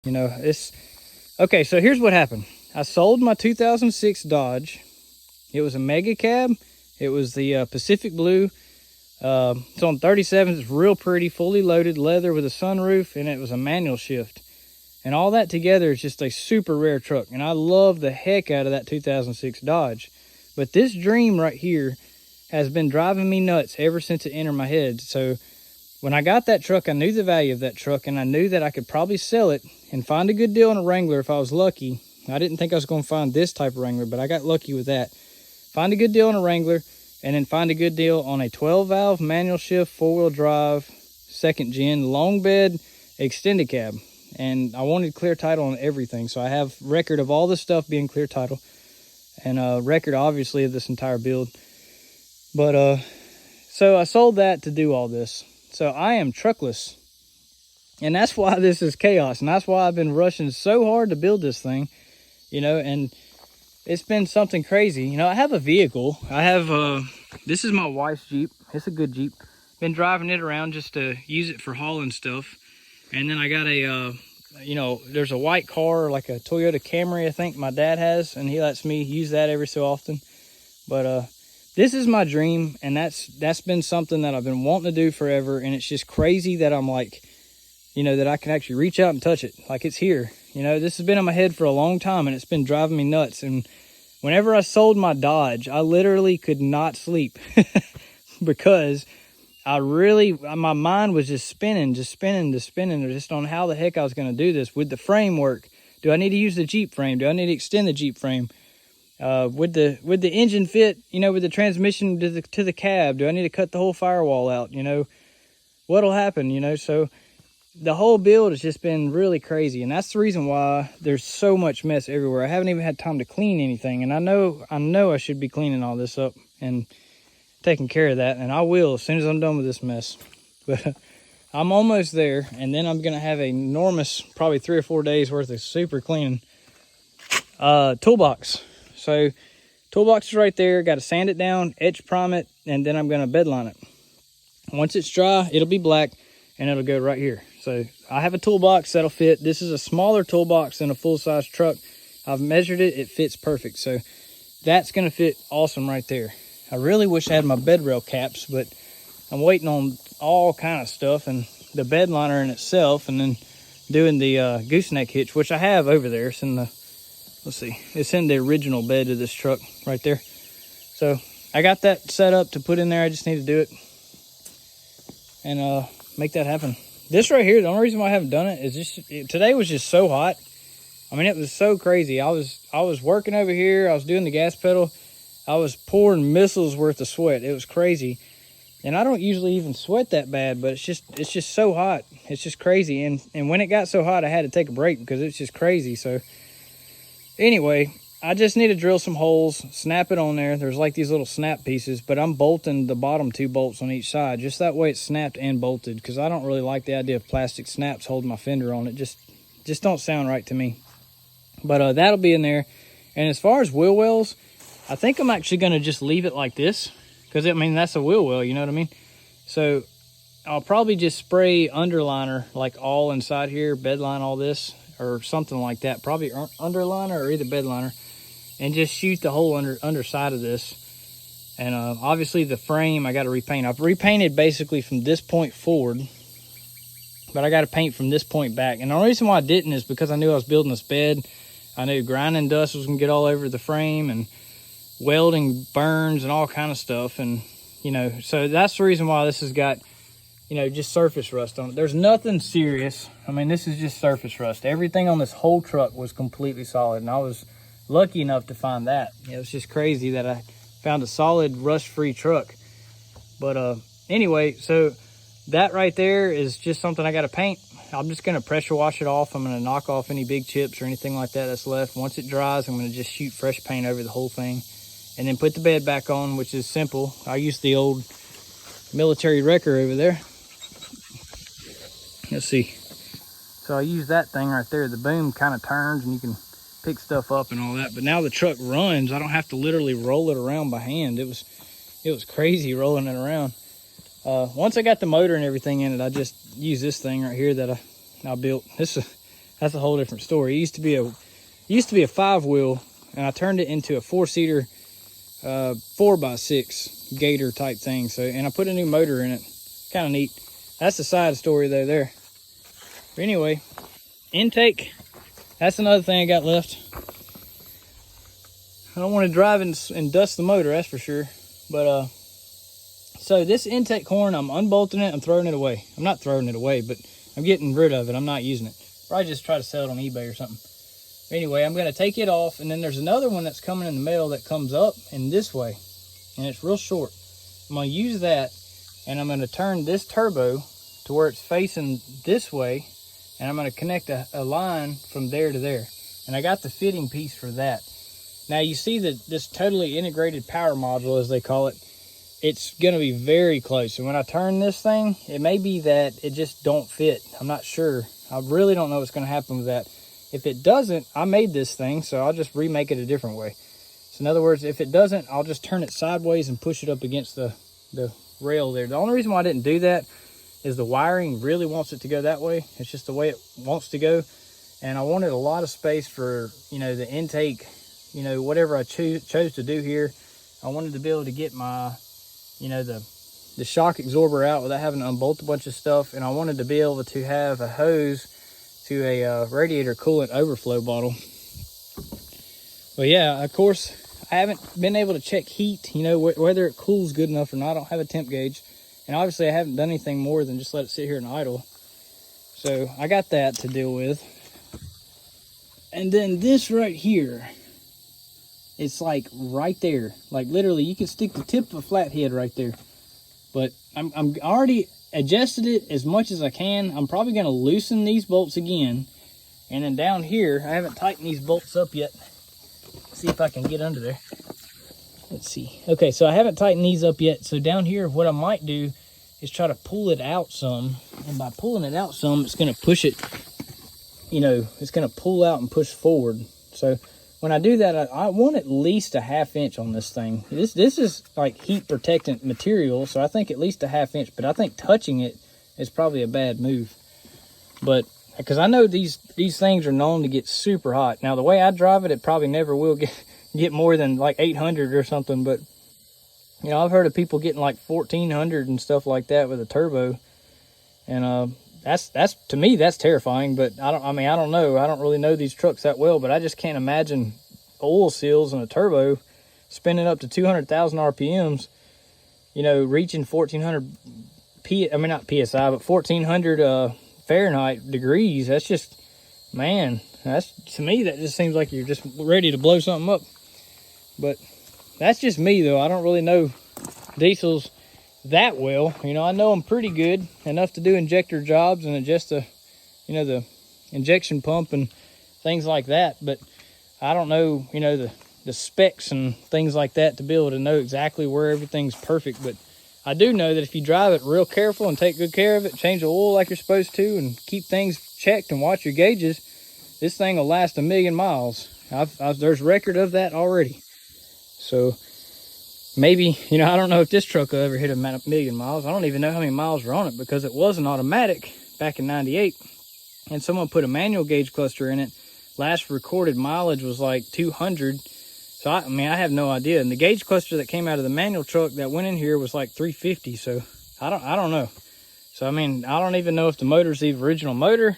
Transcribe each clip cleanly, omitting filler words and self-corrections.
You know, it's okay. So here's what happened. I sold my 2006 Dodge. It was a mega cab. It was the Pacific Blue. It's on 37. It's real pretty, fully loaded leather with a sunroof, and it was a manual shift. And all that together is just a super rare truck. And I love the heck out of that 2006 Dodge. But this dream right here has been driving me nuts ever since it entered my head. So when I got that truck, I knew the value of that truck, and I knew that I could probably sell it and find a good deal on a Wrangler if I was lucky. I didn't think I was going to find this type of Wrangler, but I got lucky with that. Find a good deal on a Wrangler, and then find a good deal on a 12-valve manual shift, four-wheel drive, second gen, long bed, extended cab. And I wanted clear title on everything, so I have record of all this stuff being clear title, and a record, obviously, of this entire build. But, so I sold that to do all this. So I am truckless, and that's why this is chaos, and that's why I've been rushing so hard to build this thing, you know, and it's been something crazy. You know, I have a vehicle. I have, this is my wife's Jeep. It's a good Jeep. Been driving it around just to use it for hauling stuff. And then I got a, you know, there's a white car, like a Toyota Camry, I think my dad has, and he lets me use that every so often. But, this is my dream, and that's been something that I've been wanting to do forever, and it's just crazy that I'm like, you know, that I can actually reach out and touch it. Like, it's here. You know, this has been in my head for a long time, and it's been driving me nuts. And whenever I sold my Dodge, I literally could not sleep because my mind was just spinning just on how the heck I was going to do this with the framework. Do I need to use the Jeep frame? Do I need to extend the Jeep frame? With the engine fit, you know, with the transmission to the cab, do I need to cut the whole firewall out? You know, what'll happen, you know? So the whole build has just been really crazy, and that's the reason why there's so much mess everywhere. I haven't even had time to clean anything, and I know I should be cleaning all this up and taking care of that, and I will as soon as I'm done with this mess. But I'm almost there, and then I'm gonna have an enormous, probably 3 or 4 days worth of super cleaning. Toolbox. So toolbox is right there. Got to sand it down, etch prime it, and then I'm going to bed line it. Once it's dry, it'll be black, and it'll go right here. So I have a toolbox that'll fit. This is a smaller toolbox than a full-size truck. I've measured it. It fits perfect. So that's going to fit awesome right there. I really wish I had my bed rail caps, but I'm waiting on all kind of stuff, and the bed liner in itself, and then doing the gooseneck hitch, which I have over there. It's in the, let's see, it's in the original bed of this truck right there. So I got that set up to put in there. I just need to do it and make that happen. This right here, the only reason why I haven't done it is just today was just so hot. I mean, it was so crazy. I was working over here. I was doing the gas pedal. I was pouring missiles worth of sweat. It was crazy. And I don't usually even sweat that bad, but it's just so hot. It's just crazy. And when it got so hot, I had to take a break because it's just crazy. So anyway, I just need to drill some holes, snap it on there. There's like these little snap pieces, but I'm bolting the bottom 2 bolts on each side. Just that way it's snapped and bolted, because I don't really like the idea of plastic snaps holding my fender on it. Just don't sound right to me. But that'll be in there. And as far as wheel wells, I think I'm actually going to just leave it like this, because I mean, that's a wheel well, you know what I mean? So I'll probably just spray underliner like all inside here, bedline all this, or something like that. Probably underliner or either bedliner, and just shoot the whole underside of this. And obviously the frame I got to repaint. I've repainted basically from this point forward, but I got to paint from this point back. And the only reason why I didn't is because I knew I was building this bed. I knew grinding dust was gonna get all over the frame, and welding burns and all kind of stuff. And you know, so that's the reason why this has got, you know, just surface rust on it. There's nothing serious. I mean, this is just surface rust. Everything on this whole truck was completely solid, and I was lucky enough to find that. It was just crazy that I found a solid rust-free truck. But anyway, so that right there is just something I got to paint. I'm just going to pressure wash it off. I'm going to knock off any big chips or anything like that that's left. Once it dries, I'm going to just shoot fresh paint over the whole thing, and then put the bed back on, which is simple. I used the old military wrecker over there. Let's see. So I use that thing right there. The boom kind of turns and you can pick stuff up and all that. But now the truck runs. I don't have to literally roll it around by hand. It was crazy rolling it around. Once I got the motor and everything in it, I just use this thing right here that I built. This that's a whole different story. It used to be a 5-wheel, and I turned it into a 4-seater 4x6 gator type thing. So, and I put a new motor in it. Kind of neat. That's the side story though there. But anyway, intake, that's another thing I got left. I don't want to drive and dust the motor, that's for sure. But so this intake horn, I'm unbolting it, I'm throwing it away. I'm not throwing it away, but I'm getting rid of it. I'm not using it. Probably just try to sell it on eBay or something. But anyway, I'm going to take it off, and then there's another one that's coming in the mail that comes up in this way, and it's real short. I'm going to use that, and I'm going to turn this turbo to where it's facing this way, and I'm going to connect a line from there to there. And I got the fitting piece for that. Now you see that this totally integrated power module, as they call it, it's going to be very close. And when I turn this thing, it may be that it just don't fit. I'm not sure. I really don't know what's going to happen with that. If it doesn't, I made this thing, so I'll just remake it a different way. So in other words, if it doesn't, I'll just turn it sideways and push it up against the rail there. The only reason why I didn't do that is the wiring really wants it to go that way. It's just the way it wants to go. And I wanted a lot of space for, you know, the intake, you know, whatever I chose to do here. I wanted to be able to get my, you know, the shock absorber out without having to unbolt a bunch of stuff. And I wanted to be able to have a hose to a radiator coolant overflow bottle. But yeah, of course, I haven't been able to check heat, you know, whether it cools good enough or not. I don't have a temp gauge. And obviously I haven't done anything more than just let it sit here and idle. So I got that to deal with. And then this right here, it's like right there. Like literally you can stick the tip of a flathead right there. But I'm already adjusted it as much as I can. I'm probably going to loosen these bolts again. And then down here, I haven't tightened these bolts up yet. Let's see if I can get under there. Let's see. Okay, so I haven't tightened these up yet. So down here, what I might do is try to pull it out some. And by pulling it out some, it's going to push it, you know, it's going to pull out and push forward. So when I do that, I want at least a 1/2 inch on this thing. This is like heat protectant material, so I think at least a 1/2 inch, but I think touching it is probably a bad move. But because I know these things are known to get super hot. Now the way I drive it, it probably never will get more than like 800 or something, but you know, I've heard of people getting like 1400 and stuff like that with a turbo. And that's to me, that's terrifying. But I don't know. I don't really know these trucks that well, but I just can't imagine oil seals and a turbo spinning up to 200,000 RPMs, you know, reaching 1400 not PSI, but 1400 Fahrenheit degrees. That's just, man, that's, to me, that just seems like you're just ready to blow something up. But that's just me though. I don't really know diesels that well. You know, I know them pretty good, enough to do injector jobs and adjust the, you know, the injection pump and things like that. But I don't know, you know, the specs and things like that to be able to know exactly where everything's perfect. But I do know that if you drive it real careful and take good care of it, change the oil like you're supposed to, and keep things checked and watch your gauges, this thing will last 1,000,000 miles. There's record of that already. So maybe, you know, I don't know if this truck will ever hit 1,000,000 miles. I don't even know how many miles are on it because it was an automatic back in '98. And someone put a manual gauge cluster in it. Last recorded mileage was like 200. So, I have no idea. And the gauge cluster that came out of the manual truck that went in here was like 350. So, I don't know. So, I don't even know if the motor's the original motor.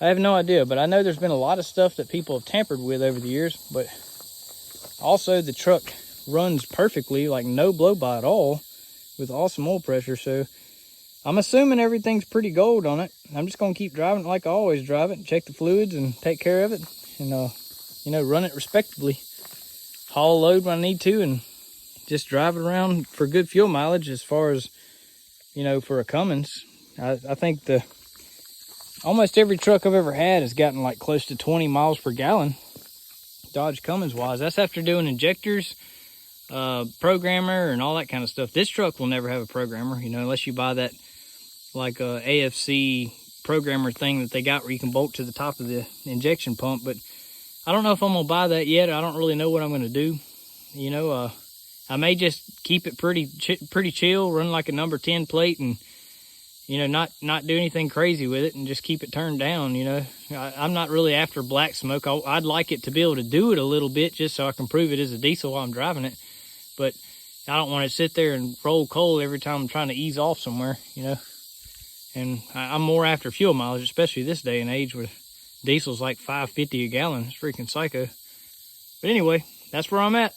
I have no idea. But I know there's been a lot of stuff that people have tampered with over the years. But also, the truck runs perfectly, like no blow-by at all, with awesome oil pressure. So, I'm assuming everything's pretty gold on it. I'm just going to keep driving it like I always drive it. Check the fluids and take care of it. And, you know, run it respectably. Haul a load when I need to and just drive it around for good fuel mileage as far as, you know, for a Cummins. I think almost every truck I've ever had has gotten like close to 20 miles per gallon, Dodge Cummins wise. That's after doing injectors, programmer, and all that kind of stuff. This truck will never have a programmer, you know, unless you buy that like a AFC programmer thing that they got where you can bolt to the top of the injection pump. But I don't know if I'm gonna buy that yet. I don't really know what I'm gonna do. You know, I may just keep it pretty chill, run like a number 10 plate, and you know, not do anything crazy with it and just keep it turned down, you know. I'm not really after black smoke. I'd like it to be able to do it a little bit just so I can prove it is a diesel while I'm driving it. But I don't want to sit there and roll coal every time I'm trying to ease off somewhere, you know. And I'm more after fuel mileage, especially this day and age where diesel's like $5.50 a gallon. It's freaking psycho. But anyway, that's where I'm at.